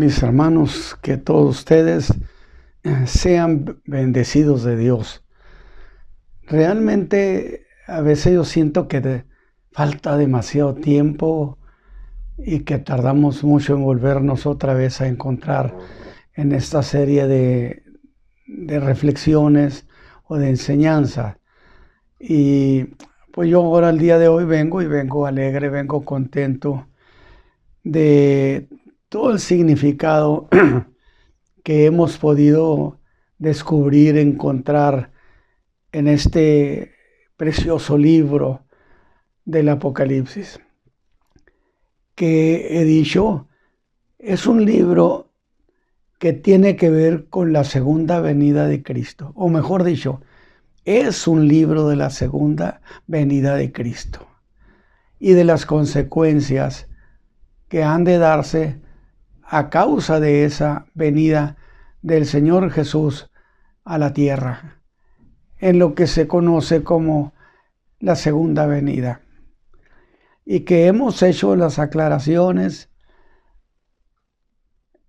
Mis hermanos, que todos ustedes sean bendecidos de Dios. Realmente a veces yo siento que falta demasiado tiempo y que tardamos mucho en volvernos otra vez a encontrar en esta serie de reflexiones o de enseñanza. Y pues yo ahora el día de hoy vengo alegre, vengo contento de todo el significado que hemos podido descubrir, encontrar en este precioso libro del Apocalipsis, que he dicho, es un libro que tiene que ver con la segunda venida de Cristo, o mejor dicho, es un libro de la segunda venida de Cristo y de las consecuencias que han de darse a causa de esa venida del Señor Jesús a la tierra, en lo que se conoce como la segunda venida. Y que hemos hecho las aclaraciones,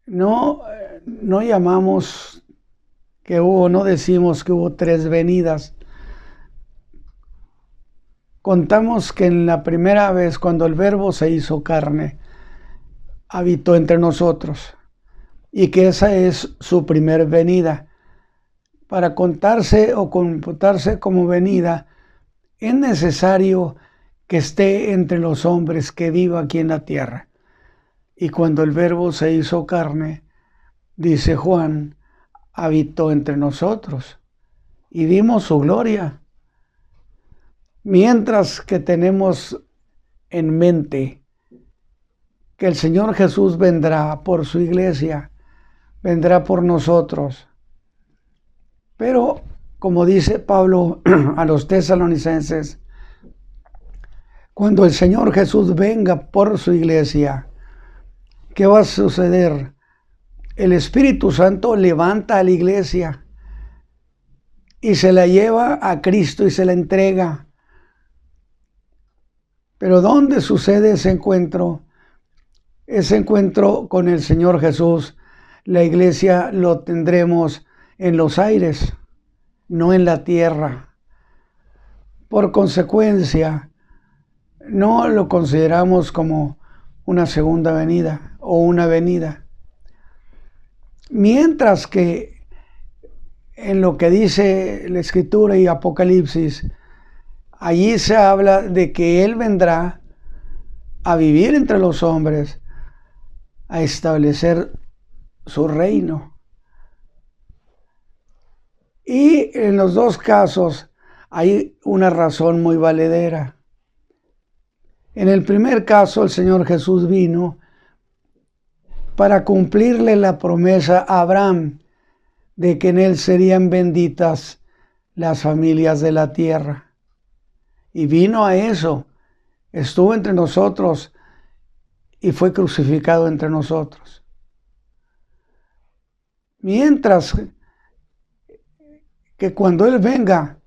no llamamos que hubo, no decimos que hubo tres venidas. Contamos que en la primera vez, cuando el Verbo se hizo carne, habitó entre nosotros, y que esa es su primer venida. Para contarse o computarse como venida, es necesario que esté entre los hombres, que viva aquí en la tierra. Y cuando el Verbo se hizo carne, dice Juan, habitó entre nosotros y vimos su gloria. Mientras que tenemos en mente que el Señor Jesús vendrá por su iglesia, vendrá por nosotros. Pero, como dice Pablo a los tesalonicenses, cuando el Señor Jesús venga por su iglesia, ¿qué va a suceder? El Espíritu Santo levanta a la iglesia y se la lleva a Cristo y se la entrega. Pero ¿dónde sucede ese encuentro? Ese encuentro con el Señor Jesús, la iglesia lo tendremos en los aires, no en la tierra. Por consecuencia, no lo consideramos como una segunda venida o una venida. Mientras que en lo que dice la Escritura y Apocalipsis, allí se habla de que Él vendrá a vivir entre los hombres, a establecer su reino. Y en los dos casos hay una razón muy valedera. En el primer caso, el Señor Jesús vino para cumplirle la promesa a Abraham de que en él serían benditas las familias de la tierra. Y vino a eso, estuvo entre nosotros y fue crucificado entre nosotros. Mientras que cuando Él venga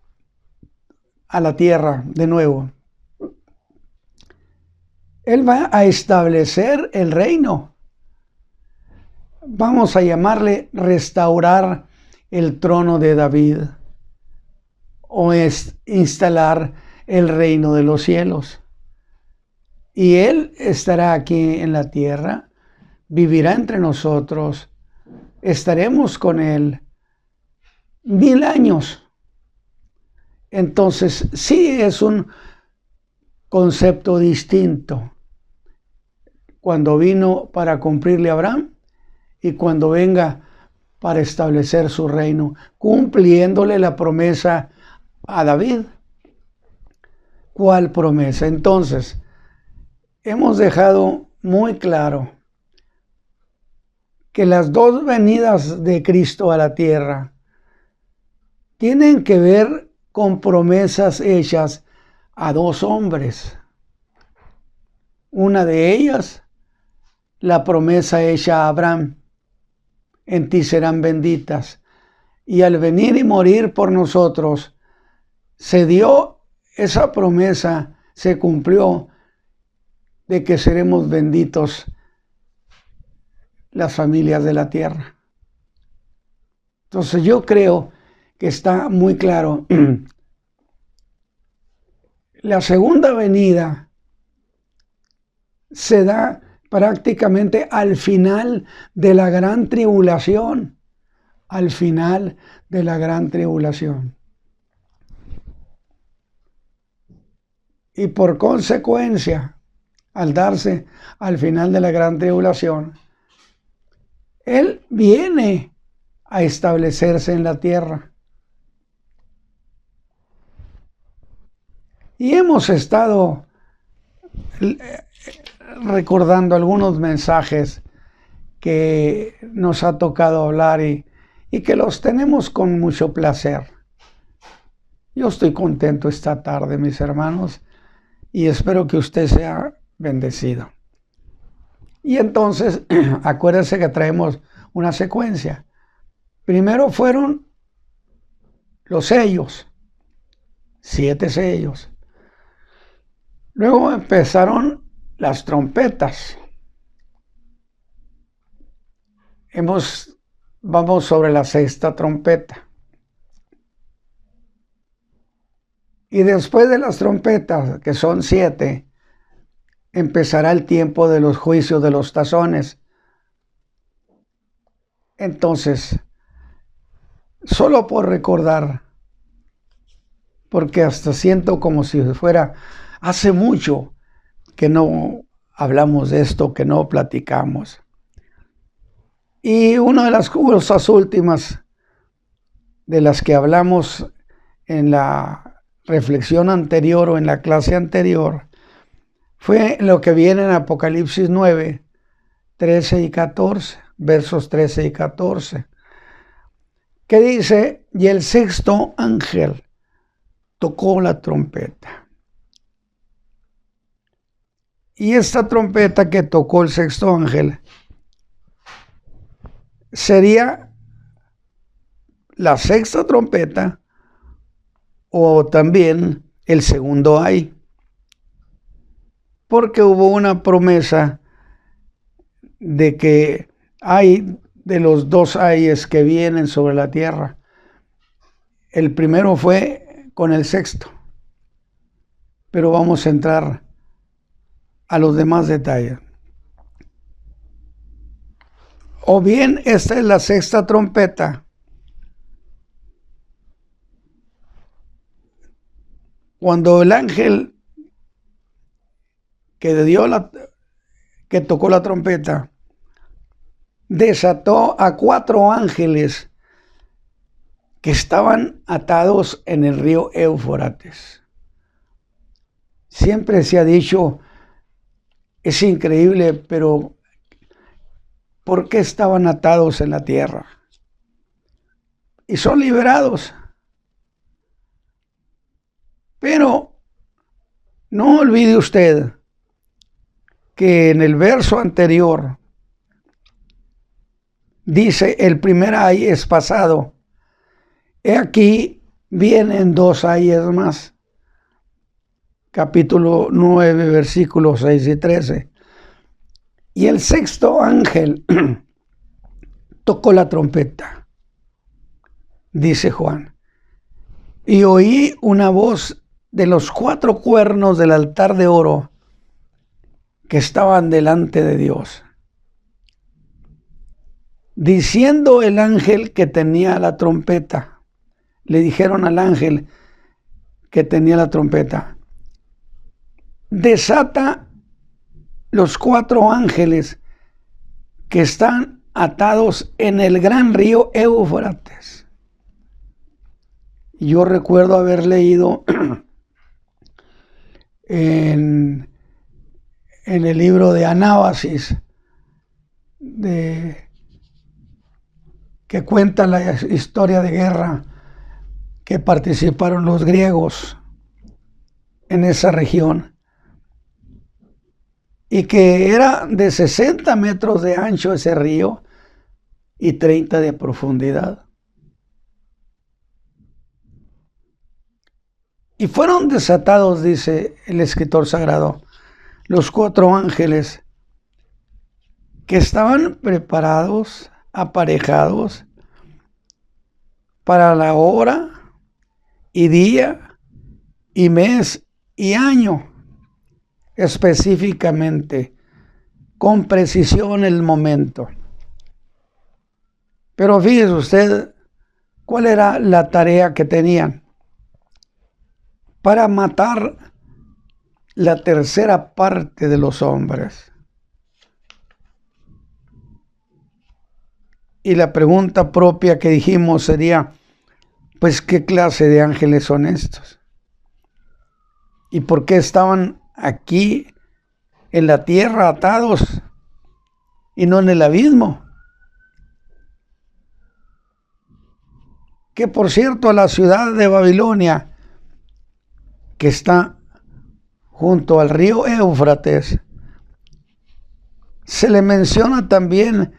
a la tierra de nuevo, Él va a establecer el reino. Vamos a llamarle restaurar el trono de David o instalar el reino de los cielos. Y Él estará aquí en la tierra, vivirá entre nosotros, estaremos con Él 1000 años. Entonces, sí es un concepto distinto cuando vino para cumplirle a Abraham y cuando venga para establecer su reino, cumpliéndole la promesa a David. ¿Cuál promesa? Entonces, hemos dejado muy claro que las dos venidas de Cristo a la tierra tienen que ver con promesas hechas a dos hombres. Una de ellas, la promesa hecha a Abraham: en ti serán benditas. Y al venir y morir por nosotros, se dio esa promesa, se cumplió, de que seremos benditos las familias de la tierra. Entonces yo creo que está muy claro. La segunda venida se da prácticamente al final de la gran tribulación. Al final de la gran tribulación. Y por consecuencia, al darse al final de la gran tribulación, Él viene a establecerse en la tierra. Y hemos estado recordando algunos mensajes que nos ha tocado hablar y que los tenemos con mucho placer. Yo estoy contento esta tarde, mis hermanos, y espero que usted sea bendecido. Y entonces, acuérdense que traemos una secuencia. Primero fueron los sellos, 7 sellos. Luego empezaron las trompetas. Vamos sobre la 6ª trompeta. Y después de las trompetas, que son 7, empezará el tiempo de los juicios de los tazones. Entonces, solo por recordar, porque hasta siento como si fuera hace mucho que no hablamos de esto, que no platicamos. Y una de las cosas últimas de las que hablamos en la reflexión anterior o en la clase anterior fue lo que viene en Apocalipsis 9, 13 y 14, versos 13 y 14, que dice: y el 6º ángel tocó la trompeta. Y esta trompeta que tocó el 6º ángel sería la 6ª trompeta o también el segundo ay, porque hubo una promesa de que hay de los 2 ayes que vienen sobre la tierra. El primero fue con el 6º, pero vamos a entrar a los demás detalles. O bien esta es la 6ª trompeta, cuando el ángel que tocó la trompeta desató a 4 ángeles que estaban atados en el río Éufrates. Siempre se ha dicho, es increíble, pero ¿por qué estaban atados en la tierra? Y son liberados. Pero no olvide usted que en el verso anterior dice: el primer ay es pasado. He aquí vienen 2 ayes más. Capítulo 9, versículos 6 y 13. Y el 6º ángel tocó la trompeta, dice Juan, y oí una voz de los 4 cuernos del altar de oro que estaban delante de Dios, diciendo el ángel que tenía la trompeta. Le dijeron al ángel que tenía la trompeta: desata los 4 ángeles que están atados en el gran río Éufrates. Yo recuerdo haber leído en el libro de Anábasis, que cuenta la historia de guerra que participaron los griegos en esa región, y que era de 60 metros de ancho ese río y 30 de profundidad. Y fueron desatados, dice el escritor sagrado, los 4 ángeles que estaban preparados, aparejados para la hora y día y mes y año, específicamente, con precisión el momento. Pero fíjese usted, ¿cuál era la tarea que tenían? Para matar la tercera parte de los hombres. Y la pregunta propia que dijimos sería, pues, ¿qué clase de ángeles son estos? ¿Y por qué estaban aquí en la tierra atados y no en el abismo? Que por cierto, a la ciudad de Babilonia, que está junto al río Éufrates, se le menciona también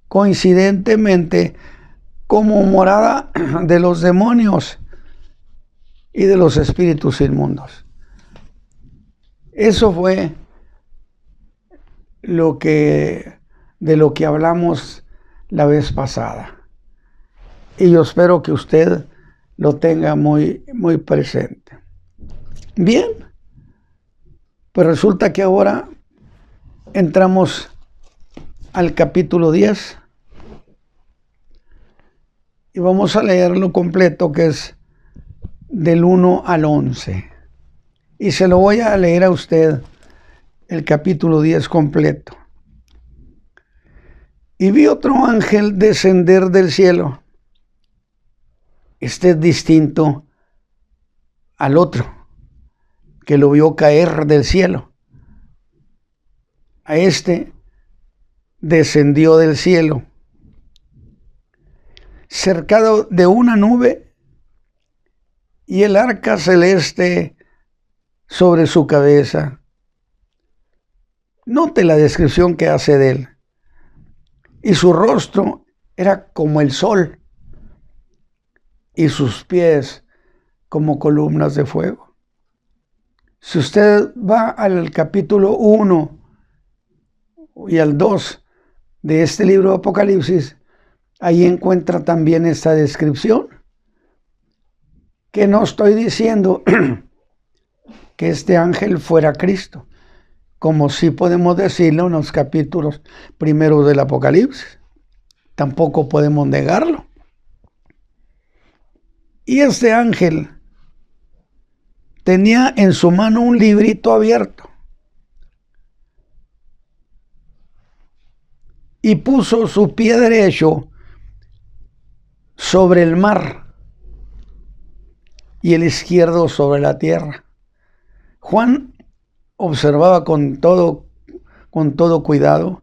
coincidentemente como morada de los demonios y de los espíritus inmundos. Eso fue de lo que hablamos la vez pasada. Y yo espero que usted lo tenga muy, muy presente. Bien, pues resulta que ahora entramos al capítulo 10 y vamos a leerlo completo, que es del 1 al 11. Y se lo voy a leer a usted, el capítulo 10 completo. Y vi otro ángel descender del cielo. Este es distinto al otro, que lo vio caer del cielo. A este descendió del cielo, cercado de una nube, y el arca celeste sobre su cabeza. Note la descripción que hace de él. Y su rostro era como el sol, y sus pies como columnas de fuego. Si usted va al capítulo 1 y al 2 de este libro de Apocalipsis, ahí encuentra también esta descripción, que no estoy diciendo que este ángel fuera Cristo, como sí podemos decirlo en los capítulos primeros del Apocalipsis. Tampoco podemos negarlo. Y este ángel tenía en su mano un librito abierto y puso su pie derecho sobre el mar y el izquierdo sobre la tierra. Juan observaba con todo cuidado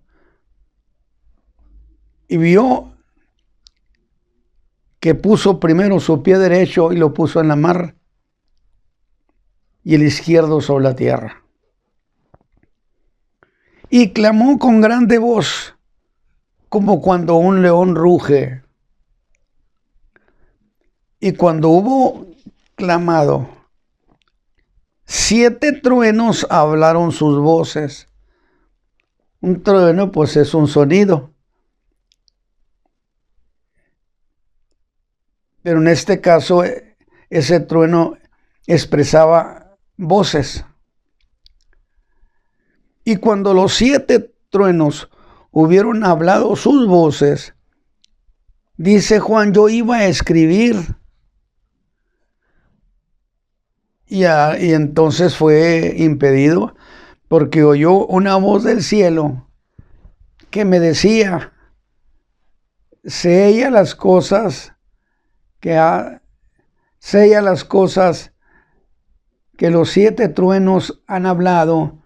y vio que puso primero su pie derecho y lo puso en la mar y el izquierdo sobre la tierra. Y clamó con grande voz, como cuando un león ruge. Y cuando hubo clamado, 7 truenos hablaron sus voces. Un trueno, pues, es un sonido. Pero en este caso, ese trueno expresaba voces. Y cuando los 7 truenos hubieron hablado sus voces, dice Juan, yo iba a escribir. Y entonces fue impedido, porque oyó una voz del cielo que me decía, sella las cosas que los 7 truenos han hablado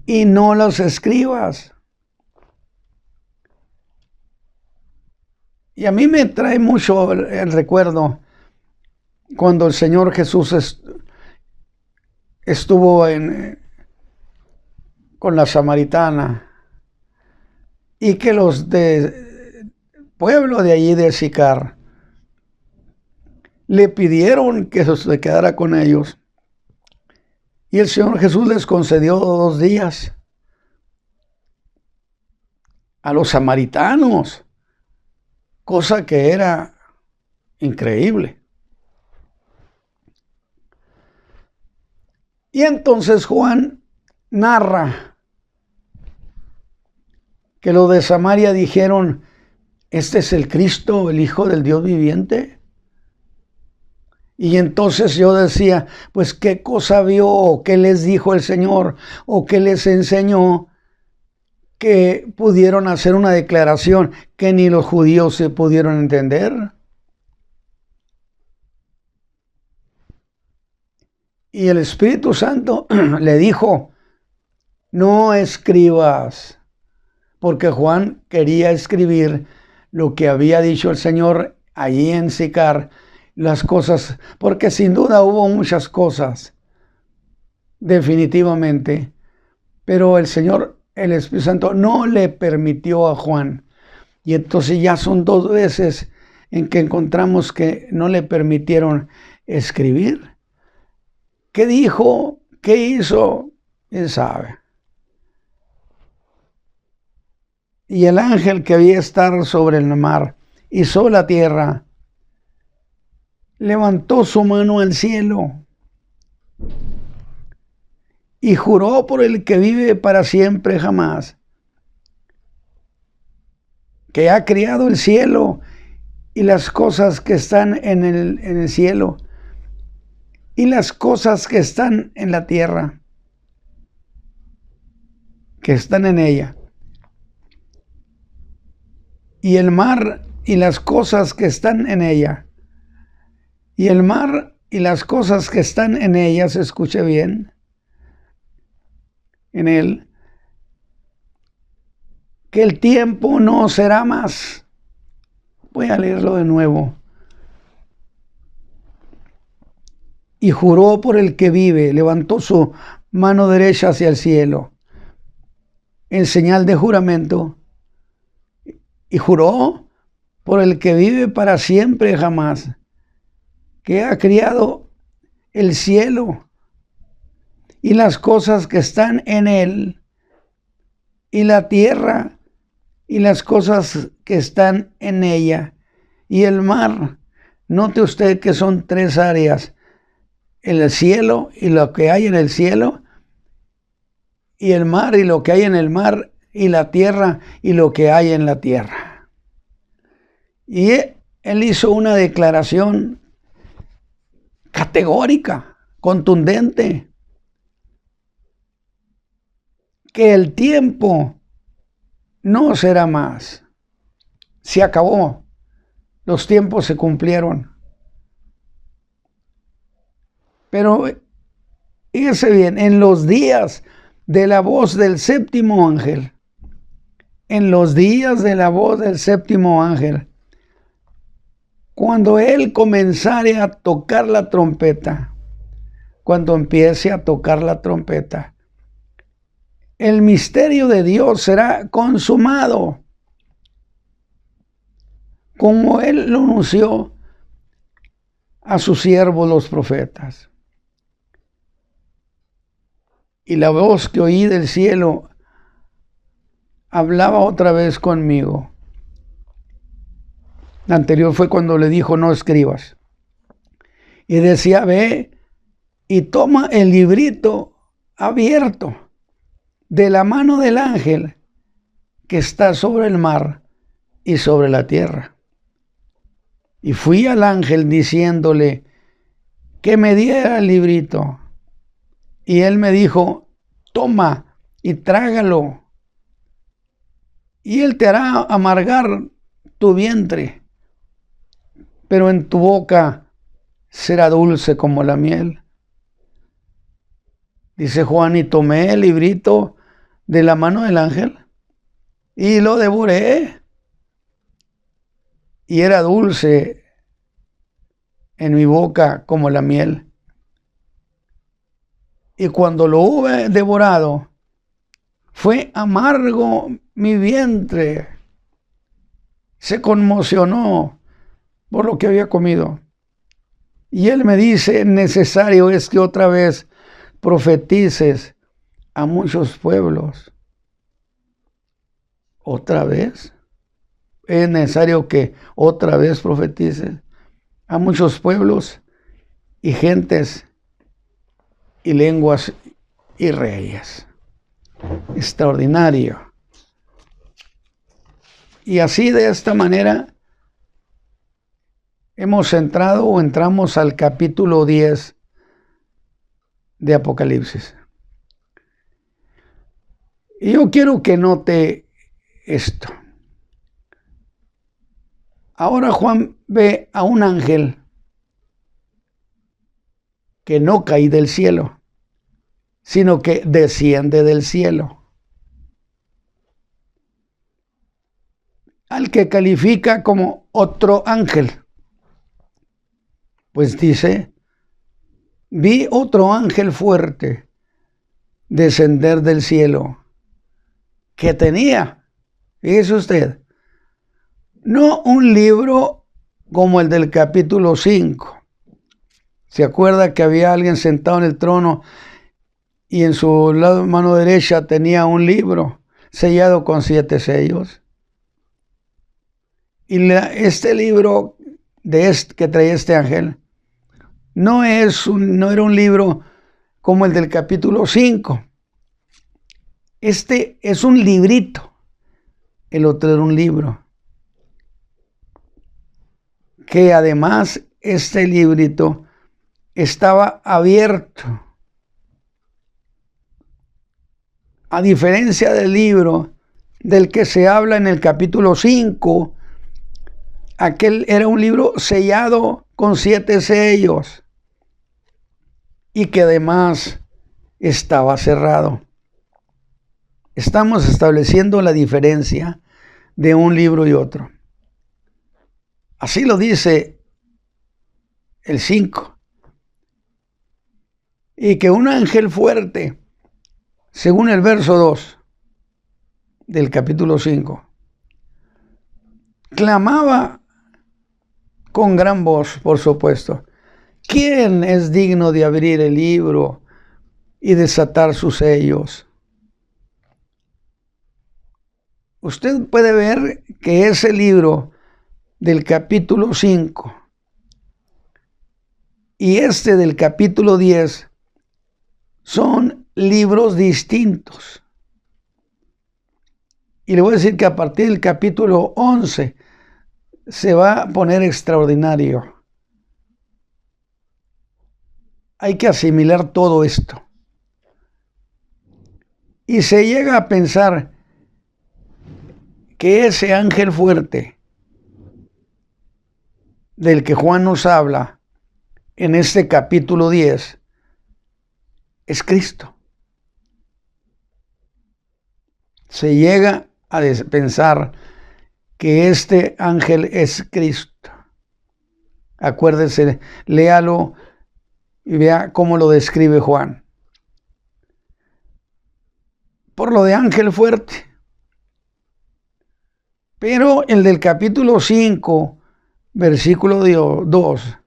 y no los escribas. Y a mí me trae mucho el recuerdo cuando el Señor Jesús estuvo con la samaritana, y que los de pueblo de allí de Sicar le pidieron que se quedara con ellos, y el Señor Jesús les concedió 2 días. a los samaritanos, cosa que era increíble. Y entonces Juan narra que los de Samaria dijeron: ¿este es el Cristo, el Hijo del Dios viviente? Y entonces yo decía, pues qué cosa vio, o qué les dijo el Señor, o qué les enseñó, que pudieron hacer una declaración que ni los judíos se pudieron entender. Y el Espíritu Santo le dijo: no escribas, porque Juan quería escribir lo que había dicho el Señor allí en Sicar, las cosas, porque sin duda hubo muchas cosas, definitivamente, pero el Señor, el Espíritu Santo, no le permitió a Juan. Y entonces ya son 2 veces en que encontramos que no le permitieron escribir. ¿Qué dijo? ¿Qué hizo? Él sabe. Y el ángel que había estado sobre el mar y sobre la tierra levantó su mano al cielo y juró por el que vive para siempre jamás, que ha criado el cielo y las cosas que están en el cielo y las cosas que están en la tierra, que están en ella, y el mar y las cosas que están en ella, y el mar y las cosas que están en ella, se escuche bien, en él, que el tiempo no será más. Voy a leerlo de nuevo. Y juró por el que vive, levantó su mano derecha hacia el cielo, en señal de juramento, y juró por el que vive para siempre jamás, que ha criado el cielo y las cosas que están en él, y la tierra y las cosas que están en ella, y el mar. Note usted que son 3 áreas: el cielo y lo que hay en el cielo, y el mar y lo que hay en el mar, y la tierra y lo que hay en la tierra. Y él hizo una declaración categórica, contundente, que el tiempo no será más. Se acabó. Los tiempos se cumplieron. Pero fíjese bien, en los días de la voz del séptimo ángel, en los días de la voz del séptimo ángel, cuando él comenzare a tocar la trompeta, cuando empiece a tocar la trompeta, el misterio de Dios será consumado, como él lo anunció a sus siervos los profetas. Y la voz que oí del cielo hablaba otra vez conmigo. La anterior fue cuando le dijo: no escribas. Y decía: ve y toma el librito abierto de la mano del ángel que está sobre el mar y sobre la tierra. Y fui al ángel diciéndole que me diera el librito. Y él me dijo: toma y trágalo, y él te hará amargar tu vientre, pero en tu boca será dulce como la miel. Dice Juan: y tomé el librito de la mano del ángel y lo devoré, y era dulce en mi boca como la miel. Y cuando lo hube devorado, fue amargo mi vientre. Se conmocionó por lo que había comido. Y él me dice: necesario es que otra vez profetices a muchos pueblos. ¿Otra vez? Es necesario que otra vez profetices a muchos pueblos y gentes y lenguas y reyes. Extraordinario. Y así, de esta manera, hemos entrado o entramos al capítulo 10 de Apocalipsis. Y yo quiero que note esto. Ahora Juan ve a un ángel que no cae del cielo, sino que desciende del cielo, al que califica como otro ángel. Pues dice, vi otro ángel fuerte descender del cielo, que tenía, fíjese usted, no un libro como el del capítulo 5. ¿Se acuerda que había alguien sentado en el trono y en su mano derecha tenía un libro sellado con 7 sellos? Y este libro que traía este ángel no era un libro como el del capítulo 5. Este es un librito. El otro era un libro. Que además este librito estaba abierto. A diferencia del libro del que se habla en el capítulo 5, aquel era un libro sellado con 7 sellos y que además estaba cerrado. Estamos estableciendo la diferencia de un libro y otro. Así lo dice el 5. Y que un ángel fuerte, según el verso 2 del capítulo 5, clamaba con gran voz, por supuesto: ¿quién es digno de abrir el libro y desatar sus sellos? Usted puede ver que ese libro del capítulo 5 y este del capítulo 10 son libros distintos. Y le voy a decir que a partir del capítulo 11 se va a poner extraordinario. Hay que asimilar todo esto. Y se llega a pensar que ese ángel fuerte del que Juan nos habla en este capítulo 10 es Cristo. Se llega a pensar que este ángel es Cristo. Acuérdese, léalo y vea cómo lo describe Juan. Por lo de ángel fuerte. Pero el del capítulo 5, versículo 2,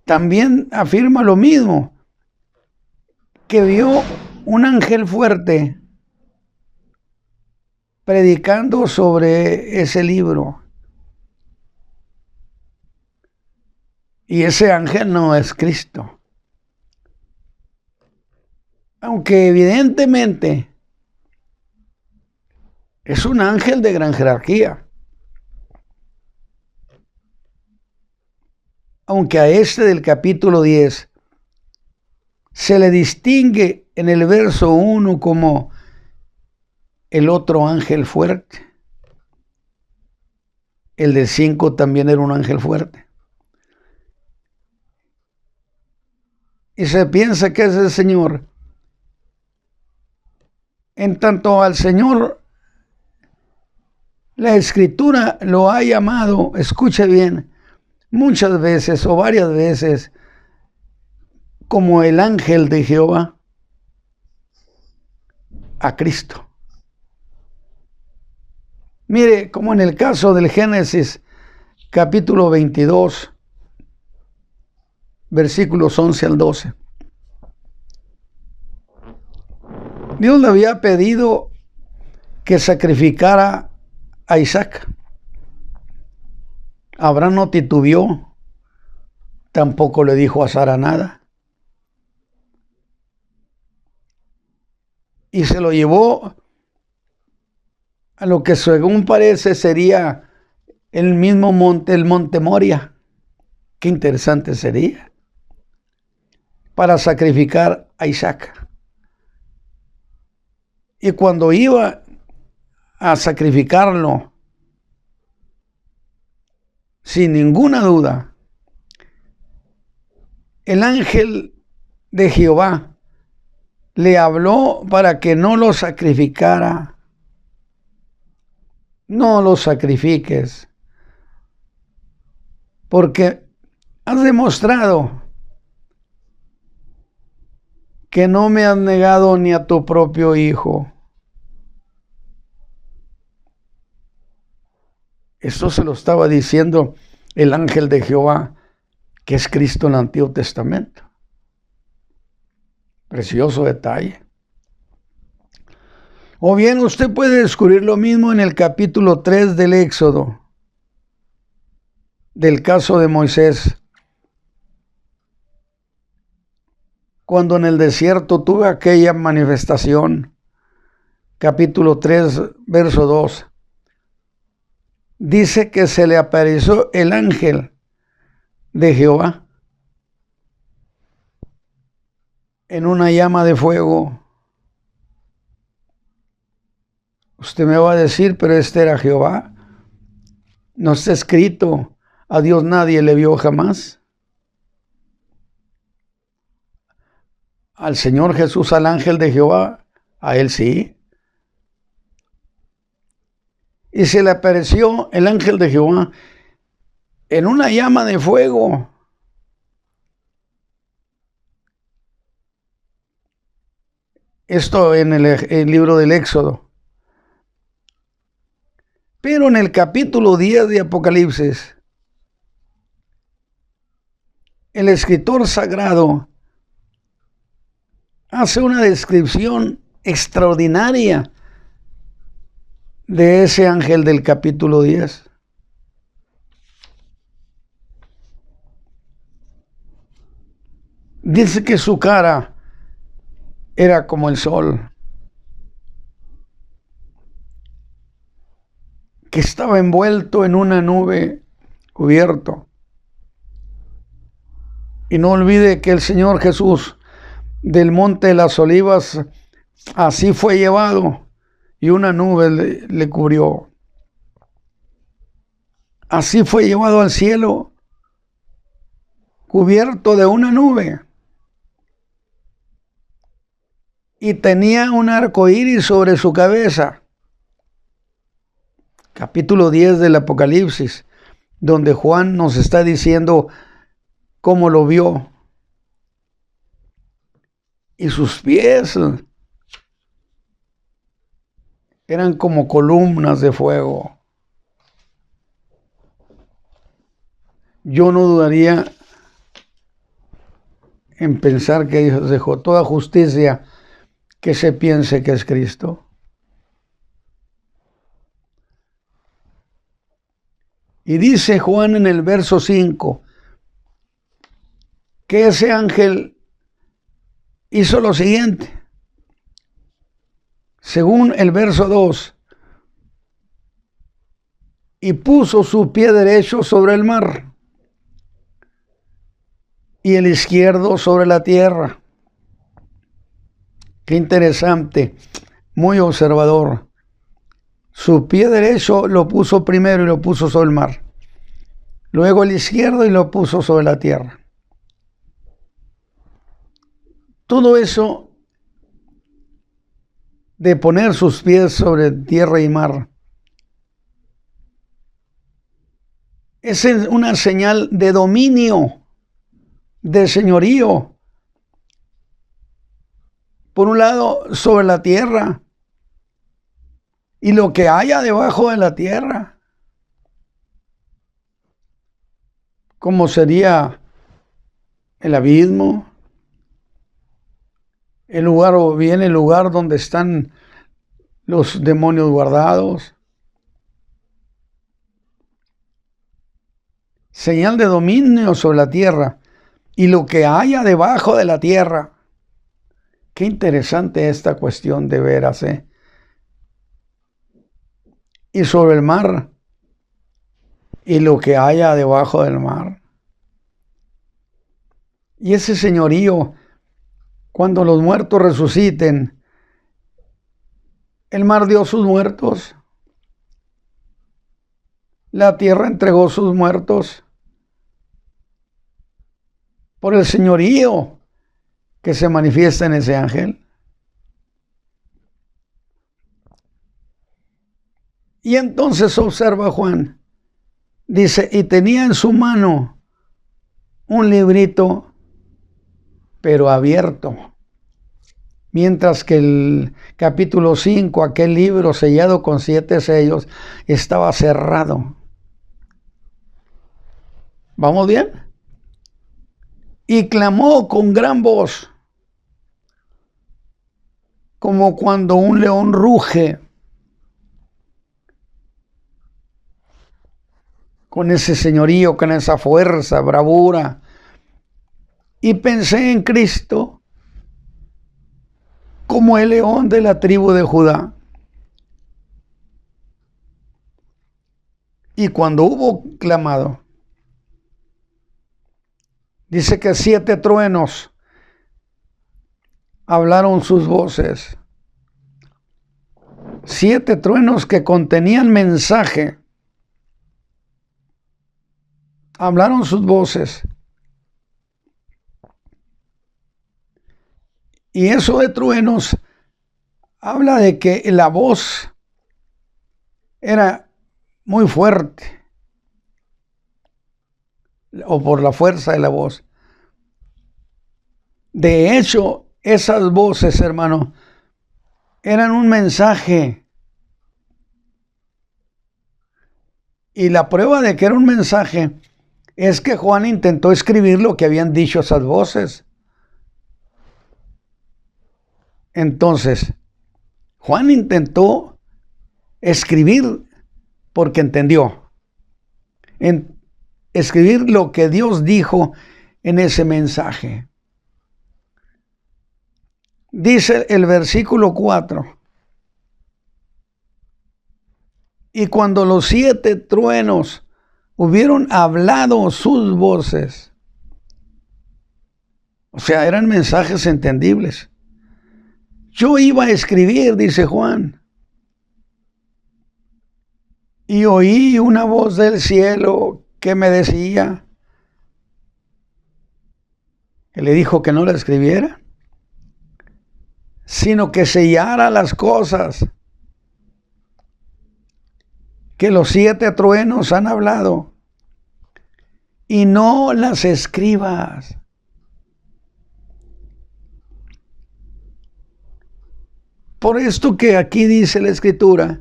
también afirma lo mismo, que vio un ángel fuerte predicando sobre ese libro. Y ese ángel no es Cristo. Aunque evidentemente es un ángel de gran jerarquía. Aunque a este del capítulo 10 se le distingue en el verso 1 como el otro ángel fuerte. El del 5 también era un ángel fuerte. Y se piensa que es el Señor. En tanto al Señor, la Escritura lo ha llamado, escuche bien, muchas veces o varias veces como el ángel de Jehová a Cristo. Mire, como en el caso del Génesis capítulo 22, versículos 11 al 12. Dios le había pedido que sacrificara a Isaac. Abraham no titubeó, tampoco le dijo a Sara nada. Y se lo llevó a lo que según parece sería el mismo monte, el monte Moria. Qué interesante sería. Para sacrificar a Isaac. Y cuando iba a sacrificarlo, sin ninguna duda, el ángel de Jehová le habló para que no lo sacrificara. No lo sacrifiques, porque has demostrado que no me has negado ni a tu propio hijo. Esto se lo estaba diciendo el ángel de Jehová, que es Cristo en el Antiguo Testamento. Precioso detalle. O bien usted puede descubrir lo mismo en el capítulo 3 del Éxodo, del caso de Moisés, cuando en el desierto tuve aquella manifestación. Capítulo 3, verso 2. Dice que se le apareció el ángel de Jehová en una llama de fuego. Usted me va a decir, pero este era Jehová. No está escrito, a Dios nadie le vio jamás. Al Señor Jesús, al ángel de Jehová, a él sí. Y se le apareció el ángel de Jehová en una llama de fuego. Esto en el libro del Éxodo. Pero en el capítulo 10 de Apocalipsis, el escritor sagrado hace una descripción extraordinaria de ese ángel del capítulo 10. Dice que su cara era como el sol, que estaba envuelto en una nube, cubierto. Y no olvide que el Señor Jesús del Monte de las Olivas así fue llevado y una nube le cubrió. Así fue llevado al cielo, cubierto de una nube. Y tenía un arco iris sobre su cabeza. Capítulo 10 del Apocalipsis, donde Juan nos está diciendo cómo lo vio. Y sus pies eran como columnas de fuego. Yo no dudaría en pensar que dejó toda justicia que se piense que es Cristo. Y dice Juan en el verso 5 que ese ángel hizo lo siguiente. Según el verso 2, y puso su pie derecho sobre el mar y el izquierdo sobre la tierra. Qué interesante, muy observador. Su pie derecho lo puso primero y lo puso sobre el mar. Luego el izquierdo y lo puso sobre la tierra. Todo eso de poner sus pies sobre tierra y mar es una señal de dominio, de señorío. Por un lado, sobre la tierra y lo que haya debajo de la tierra. Como sería el abismo, el lugar o bien el lugar donde están los demonios guardados. Señal de dominio sobre la tierra y lo que haya debajo de la tierra. Qué interesante esta cuestión de veras, ¿eh? Y sobre el mar y lo que haya debajo del mar. Y ese señorío, cuando los muertos resuciten, el mar dio sus muertos, la tierra entregó sus muertos por el señorío que se manifiesta en ese ángel. Y entonces observa Juan, dice, y tenía en su mano un librito, pero abierto. Mientras que el capítulo 5, aquel libro sellado con 7 sellos, estaba cerrado. ¿Vamos bien? Y clamó con gran voz, como cuando un león ruge, con ese señorío, con esa fuerza, bravura. Y pensé en Cristo como el león de la tribu de Judá. Y cuando hubo clamado, dice que 7 truenos hablaron sus voces. 7 truenos que contenían mensaje. Hablaron sus voces. Y eso de truenos habla de que la voz era muy fuerte, o por la fuerza de la voz. De hecho, esas voces, hermano, eran un mensaje. Y la prueba de que era un mensaje es que Juan intentó escribir lo que habían dicho esas voces. Entonces, Juan intentó escribir porque entendió. Escribir lo que Dios dijo en ese mensaje. Dice el versículo 4. Y cuando los 7 truenos hubieron hablado sus voces, o sea, eran mensajes entendibles. Yo iba a escribir, dice Juan, y oí una voz del cielo que me decía, que le dijo que no la escribiera, sino que sellara las cosas que los 7 truenos han hablado, y no las escribas. Por esto que aquí dice la Escritura,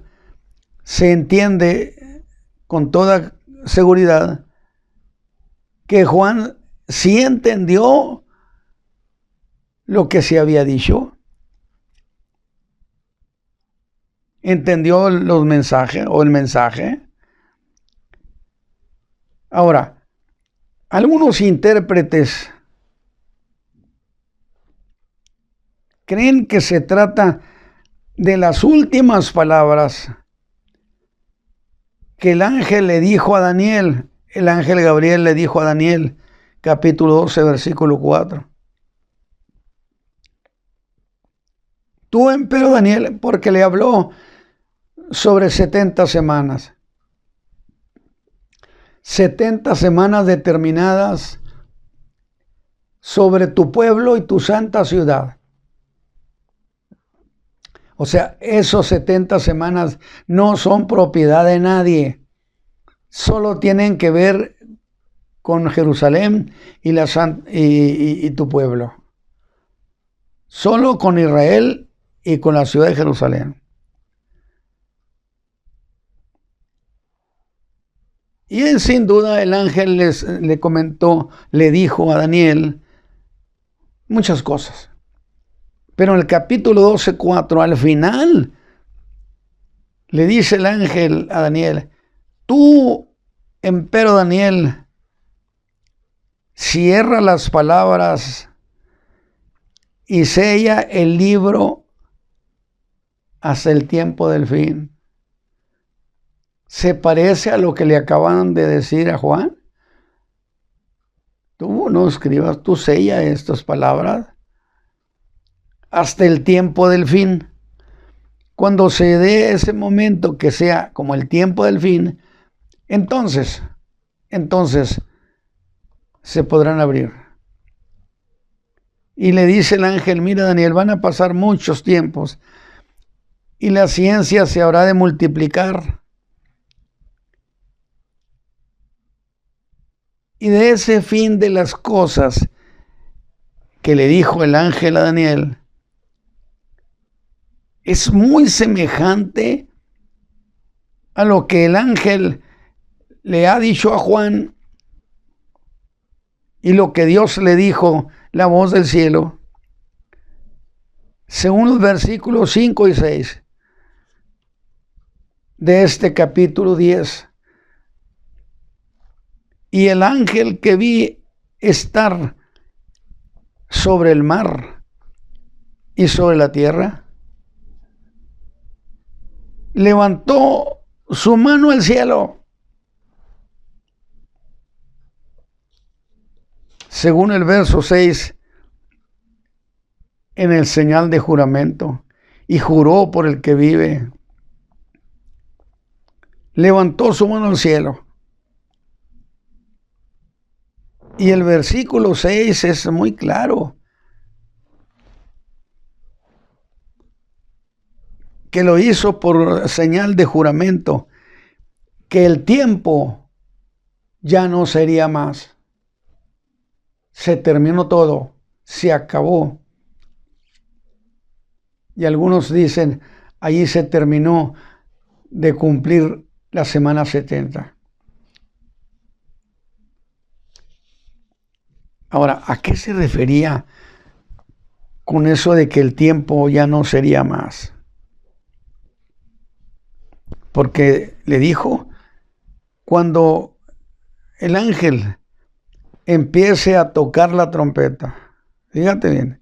se entiende con toda seguridad que Juan sí entendió lo que se había dicho. Entendió los mensajes o el mensaje. Ahora, algunos intérpretes creen que se trata de las últimas palabras que el ángel le dijo a Daniel, el ángel Gabriel le dijo a Daniel, capítulo 12, versículo 4. Tú, empero Daniel, porque le habló sobre 70 semanas. 70 semanas determinadas sobre tu pueblo y tu santa ciudad. O sea, esos 70 semanas no son propiedad de nadie. Solo tienen que ver con Jerusalén y tu pueblo. Solo con Israel y con la ciudad de Jerusalén. Y sin duda el ángel le comentó, le dijo a Daniel muchas cosas. Pero en el capítulo 12:4, al final le dice el ángel a Daniel: tú, empero Daniel, cierra las palabras y sella el libro hasta el tiempo del fin. ¿Se parece a lo que le acaban de decir a Juan? Tú no escribas, tú sella estas palabras hasta el tiempo del fin. Cuando se dé ese momento que sea como el tiempo del fin, entonces se podrán abrir. Y le dice el ángel: mira, Daniel, van a pasar muchos tiempos y la ciencia se habrá de multiplicar. Y de ese fin de las cosas que le dijo el ángel a Daniel, es muy semejante a lo que el ángel le ha dicho a Juan y lo que Dios le dijo, la voz del cielo, según los versículos 5 y 6 de este capítulo 10. Y el ángel que vi estar sobre el mar y sobre la tierra, levantó su mano al cielo, según el verso 6, en el señal de juramento, y juró por el que vive. Levantó su mano al cielo. Y el versículo 6 es muy claro, que lo hizo por señal de juramento, que el tiempo ya no sería más. Se terminó todo, se acabó. Y algunos dicen, allí se terminó de cumplir la semana 70. Ahora, ¿a qué se refería con eso de que el tiempo ya no sería más? Porque le dijo, cuando el ángel empiece a tocar la trompeta, fíjate bien,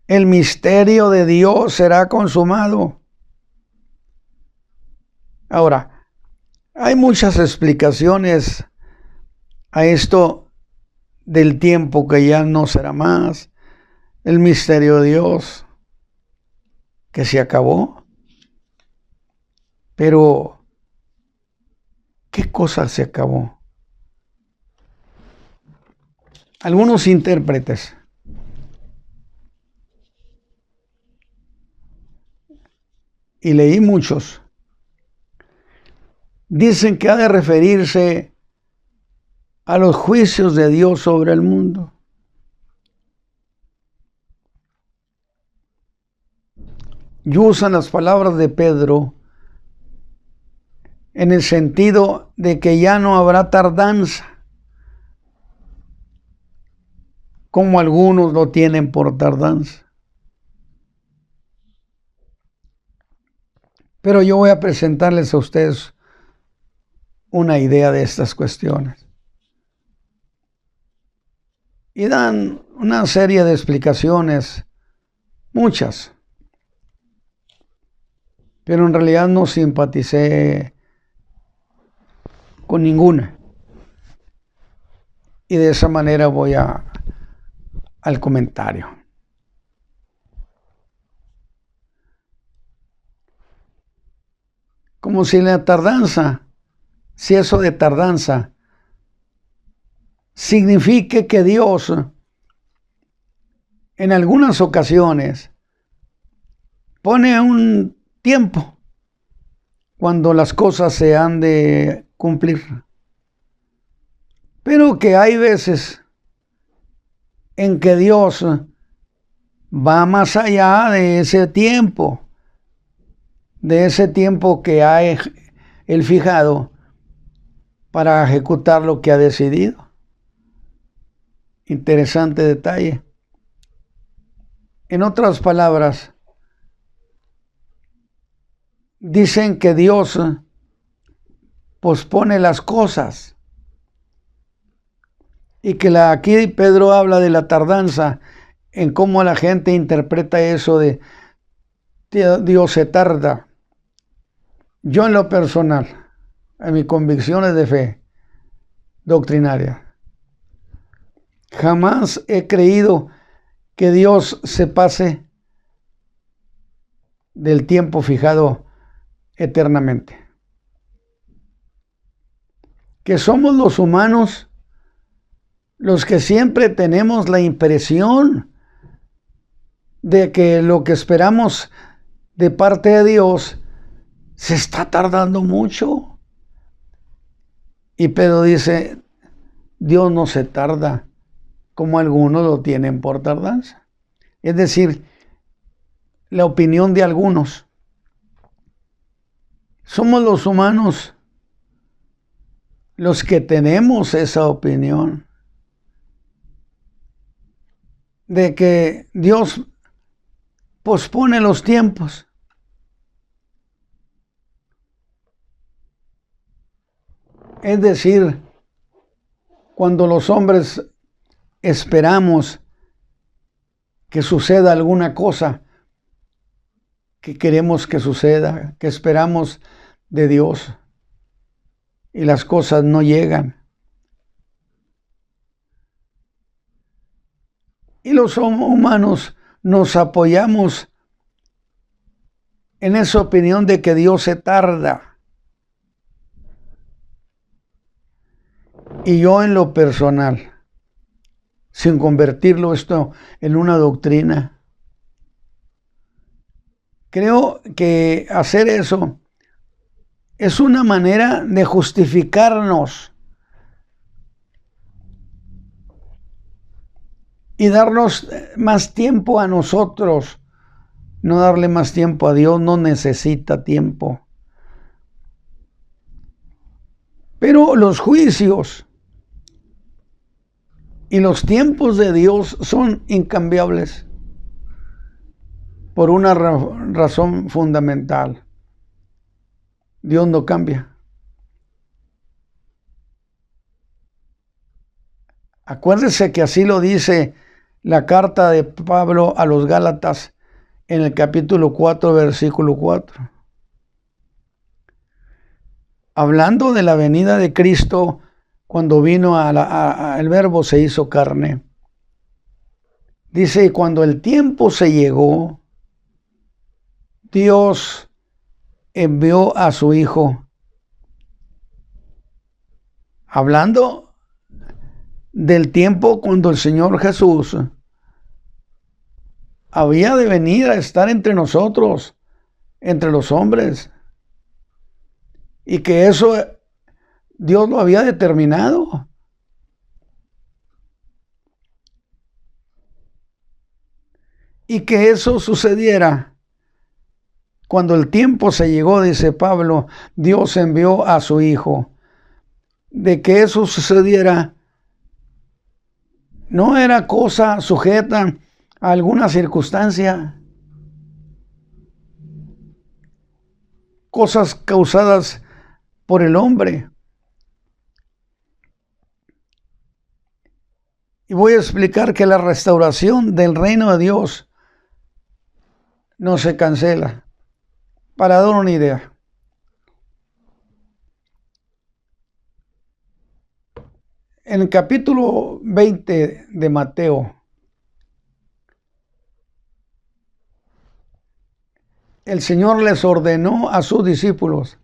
el misterio de Dios será consumado. Ahora, hay muchas explicaciones a esto del tiempo que ya no será más, el misterio de Dios que se acabó. Pero, ¿qué cosa se acabó? Algunos intérpretes y leí muchos, dicen que ha de referirse a los juicios de Dios sobre el mundo. Y usan las palabras de Pedro en el sentido de que ya no habrá tardanza, como algunos lo tienen por tardanza. Pero yo voy a presentarles a ustedes una idea de estas cuestiones. Y dan una serie de explicaciones, muchas, pero en realidad no simpaticé con ninguna. Y de esa manera voy al comentario. Como si la tardanza, si eso de tardanza signifique que Dios en algunas ocasiones pone un tiempo cuando las cosas se han de cumplir, pero que hay veces en que Dios va más allá de ese tiempo que ha Él fijado para ejecutar lo que ha decidido. Interesante detalle. En otras palabras, dicen que Dios pospone las cosas y que aquí Pedro habla de la tardanza, en cómo la gente interpreta eso de Dios se tarda. Yo en lo personal, en mis convicciones de fe doctrinaria, jamás he creído que Dios se pase del tiempo fijado eternamente. Que somos los humanos los que siempre tenemos la impresión de que lo que esperamos de parte de Dios se está tardando mucho. Y Pedro dice, Dios no se tarda como algunos lo tienen por tardanza. Es decir, la opinión de algunos. Somos los humanos los que tenemos esa opinión de que Dios pospone los tiempos. Es decir, cuando los hombres esperamos que suceda alguna cosa que queremos que suceda, que esperamos de Dios, y las cosas no llegan. Y los humanos nos apoyamos en esa opinión de que Dios se tarda. Y yo en lo personal, sin convertirlo esto en una doctrina, creo que hacer eso es una manera de justificarnos y darnos más tiempo a nosotros, no darle más tiempo a Dios. No necesita tiempo. Pero los juicios y los tiempos de Dios son incambiables por una razón fundamental. Dios no cambia. Acuérdese que así lo dice la carta de Pablo a los Gálatas en el capítulo 4, versículo 4. Hablando de la venida de Cristo, cuando vino el Verbo se hizo carne. Dice, cuando el tiempo se llegó, Dios envió a su Hijo. Hablando del tiempo cuando el Señor Jesús había de venir a estar entre nosotros, entre los hombres, y que eso Dios lo había determinado. Y que eso sucediera. Cuando el tiempo se llegó, dice Pablo, Dios envió a su Hijo. De que eso sucediera, no era cosa sujeta a alguna circunstancia. Cosas causadas por el hombre. Y voy a explicar que la restauración del reino de Dios no se cancela. Para dar una idea, en el capítulo 20 de Mateo, el Señor les ordenó a sus discípulos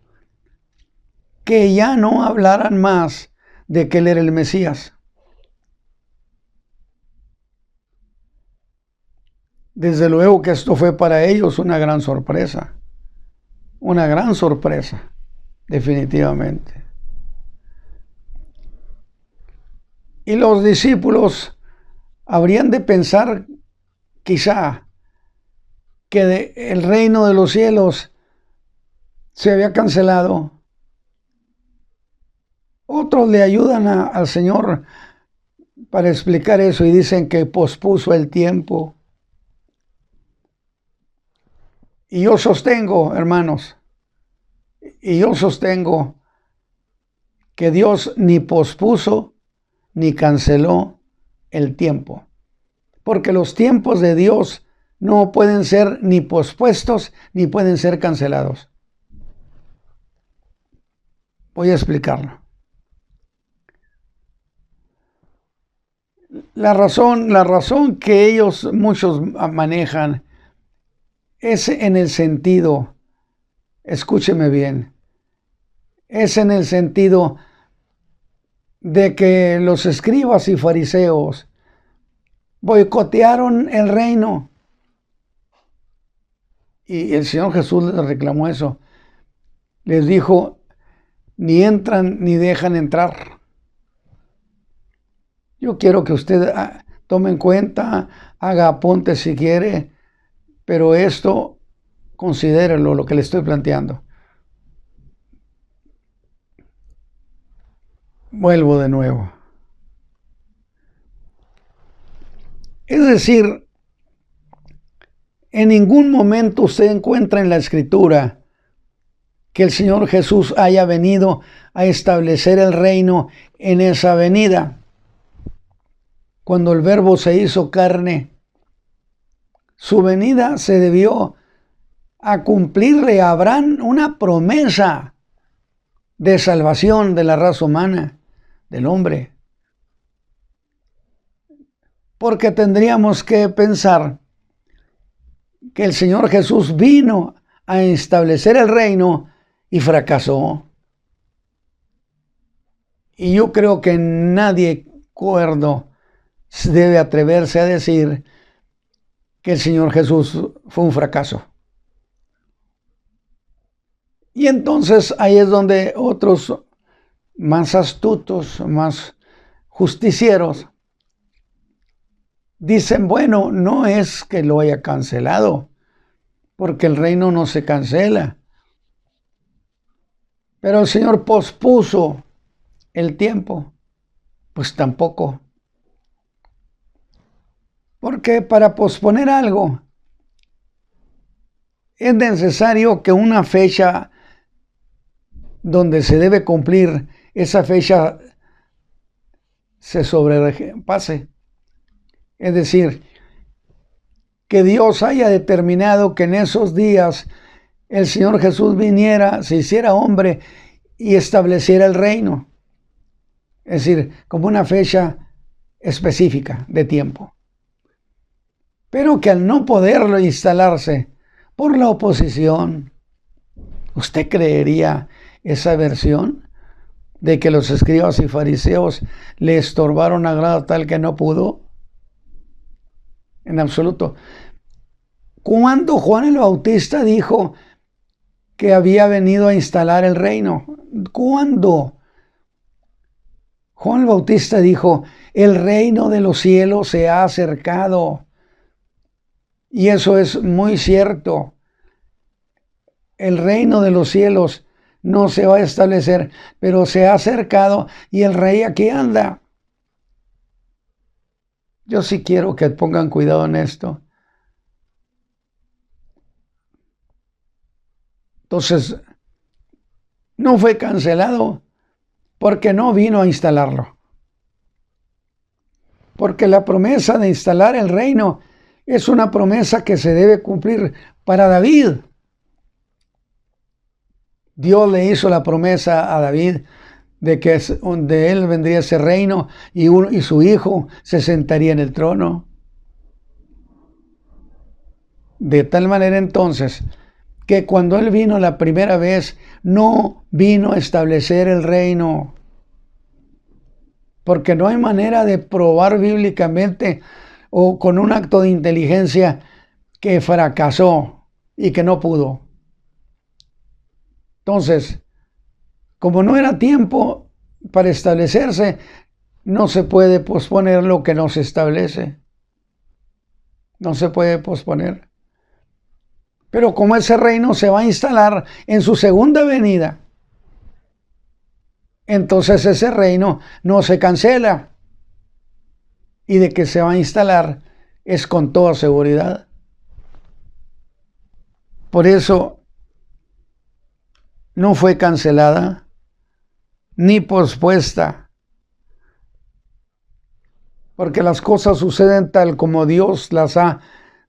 que ya no hablaran más de que Él era el Mesías. Desde luego que esto fue para ellos una gran sorpresa. Una gran sorpresa, definitivamente. Y los discípulos habrían de pensar, quizá, que el reino de los cielos se había cancelado. Otros le ayudan al Señor para explicar eso y dicen que pospuso el tiempo. Y yo sostengo, hermanos, Y yo sostengo que Dios ni pospuso ni canceló el tiempo, porque los tiempos de Dios no pueden ser ni pospuestos ni pueden ser cancelados. Voy a explicarlo. La razón que ellos muchos manejan es en el sentido, escúcheme bien, es en el sentido de que los escribas y fariseos boicotearon el reino. Y el Señor Jesús les reclamó eso. Les dijo, ni entran ni dejan entrar. Yo quiero que usted tome en cuenta, haga apuntes si quiere, pero esto considérelo, lo que le estoy planteando. Vuelvo de nuevo. Es decir, en ningún momento usted encuentra en la Escritura que el Señor Jesús haya venido a establecer el reino en esa venida. Cuando el Verbo se hizo carne, su venida se debió a cumplirle a Abraham una promesa de salvación de la raza humana, del hombre. Porque tendríamos que pensar que el Señor Jesús vino a establecer el reino y fracasó. Y yo creo que nadie cuerdo debe atreverse a decir que el Señor Jesús fue un fracaso. Y entonces ahí es donde otros más astutos, más justicieros, dicen, bueno, no es que lo haya cancelado, porque el reino no se cancela. Pero el Señor pospuso el tiempo, pues tampoco. Porque para posponer algo es necesario que una fecha donde se debe cumplir, esa fecha se sobrepase. Es decir, que Dios haya determinado que en esos días el Señor Jesús viniera, se hiciera hombre y estableciera el reino. Es decir, como una fecha específica de tiempo. Pero que al no poderlo instalarse por la oposición, ¿usted creería esa versión de que los escribas y fariseos le estorbaron a grado tal que no pudo? En absoluto. ¿Cuándo Juan el Bautista dijo que había venido a instalar el reino? ¿Cuándo? Juan el Bautista dijo, el reino de los cielos se ha acercado. Y eso es muy cierto. El reino de los cielos no se va a establecer, pero se ha acercado y el rey aquí anda. Yo sí quiero que pongan cuidado en esto. Entonces, no fue cancelado porque no vino a instalarlo. Porque la promesa de instalar el reino es una promesa que se debe cumplir para David. Dios le hizo la promesa a David de que de él vendría ese reino y su hijo se sentaría en el trono. De tal manera entonces que cuando él vino la primera vez, no vino a establecer el reino. Porque no hay manera de probar bíblicamente o con un acto de inteligencia que fracasó y que no pudo. Entonces, como no era tiempo para establecerse, no se puede posponer lo que no se establece. No se puede posponer. Pero como ese reino se va a instalar en su segunda venida, entonces ese reino no se cancela. Y de que se va a instalar es con toda seguridad. Por eso no fue cancelada ni pospuesta, porque las cosas suceden tal como Dios las ha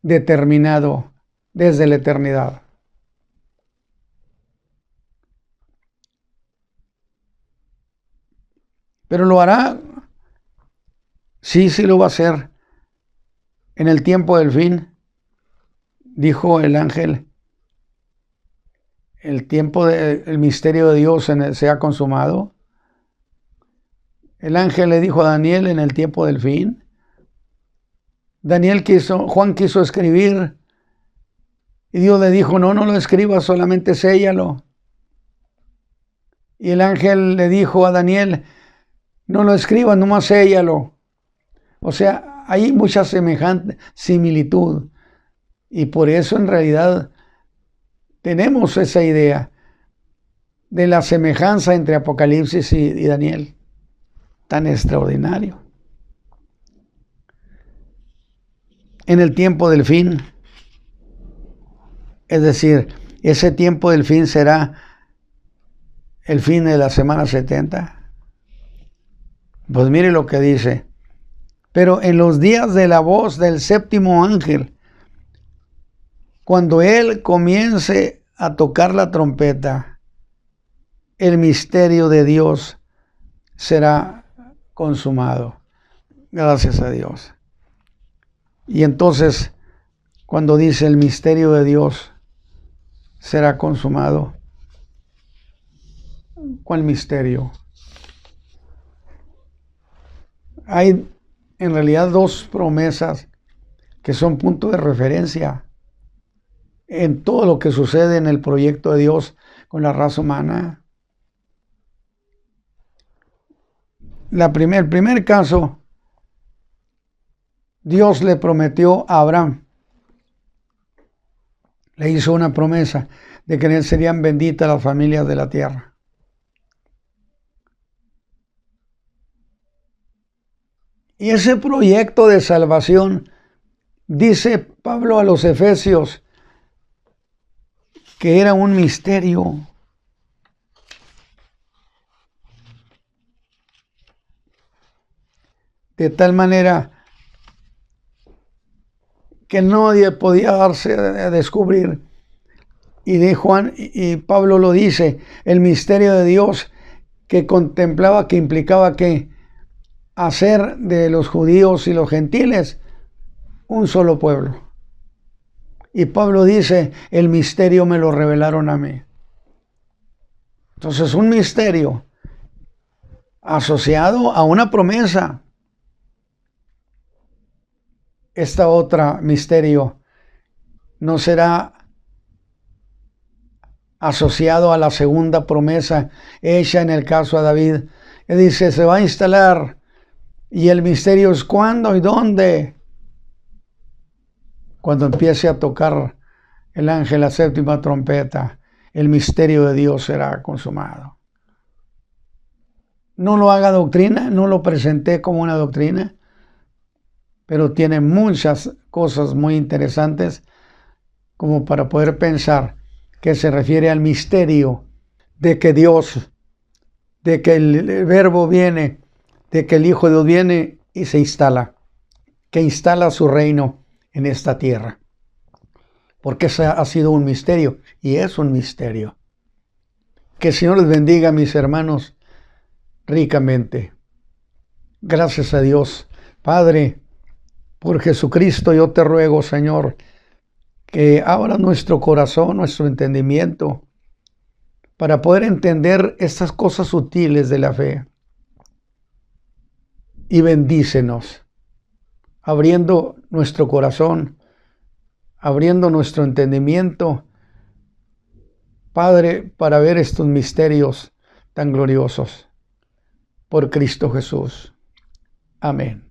determinado desde la eternidad. Pero lo hará, sí lo va a hacer en el tiempo del fin, dijo el ángel. El tiempo del misterio de Dios se ha consumado. El ángel le dijo a Daniel en el tiempo del fin. Juan quiso escribir y Dios le dijo, no lo escribas, solamente séllalo. Y el ángel le dijo a Daniel, no lo escribas, nomás séllalo. O sea, hay mucha similitud y por eso en realidad tenemos esa idea de la semejanza entre Apocalipsis y Daniel, tan extraordinario. En el tiempo del fin, es decir, ese tiempo del fin será el fin de la semana 70. Pues mire lo que dice. Pero en los días de la voz del séptimo ángel, cuando él comience a tocar la trompeta, el misterio de Dios será consumado. Gracias a Dios. Y entonces, cuando dice el misterio de Dios será consumado, ¿cuál misterio? Hay en realidad dos promesas que son punto de referencia en todo lo que sucede en el proyecto de Dios con la raza humana. El primer caso, Dios le prometió a Abraham, le hizo una promesa de que en él serían benditas las familias de la tierra. Y ese proyecto de salvación, dice Pablo a los Efesios, que era un misterio. De tal manera que nadie podía darse a descubrir. Y de Juan y Pablo lo dice, el misterio de Dios que contemplaba, que implicaba que hacer de los judíos y los gentiles un solo pueblo. Y Pablo dice, el misterio me lo revelaron a mí. Entonces, un misterio asociado a una promesa. Esta otra misterio no será asociado a la segunda promesa hecha en el caso a David. Él dice, se va a instalar. Y el misterio es cuándo y dónde. Cuando empiece a tocar el ángel la séptima trompeta, el misterio de Dios será consumado. No lo haga doctrina, no lo presenté como una doctrina, pero tiene muchas cosas muy interesantes como para poder pensar que se refiere al misterio de que Dios, de que el Verbo viene, de que el Hijo de Dios viene y se instala, que instala su reino en esta tierra. Porque ese ha sido un misterio y es un misterio. Que el Señor les bendiga, mis hermanos, ricamente. Gracias a Dios. Padre, por Jesucristo yo te ruego, Señor, que abra nuestro corazón, nuestro entendimiento, para poder entender estas cosas sutiles de la fe. Y bendícenos, abriendo nuestro corazón, abriendo nuestro entendimiento, Padre, para ver estos misterios tan gloriosos. Por Cristo Jesús. Amén.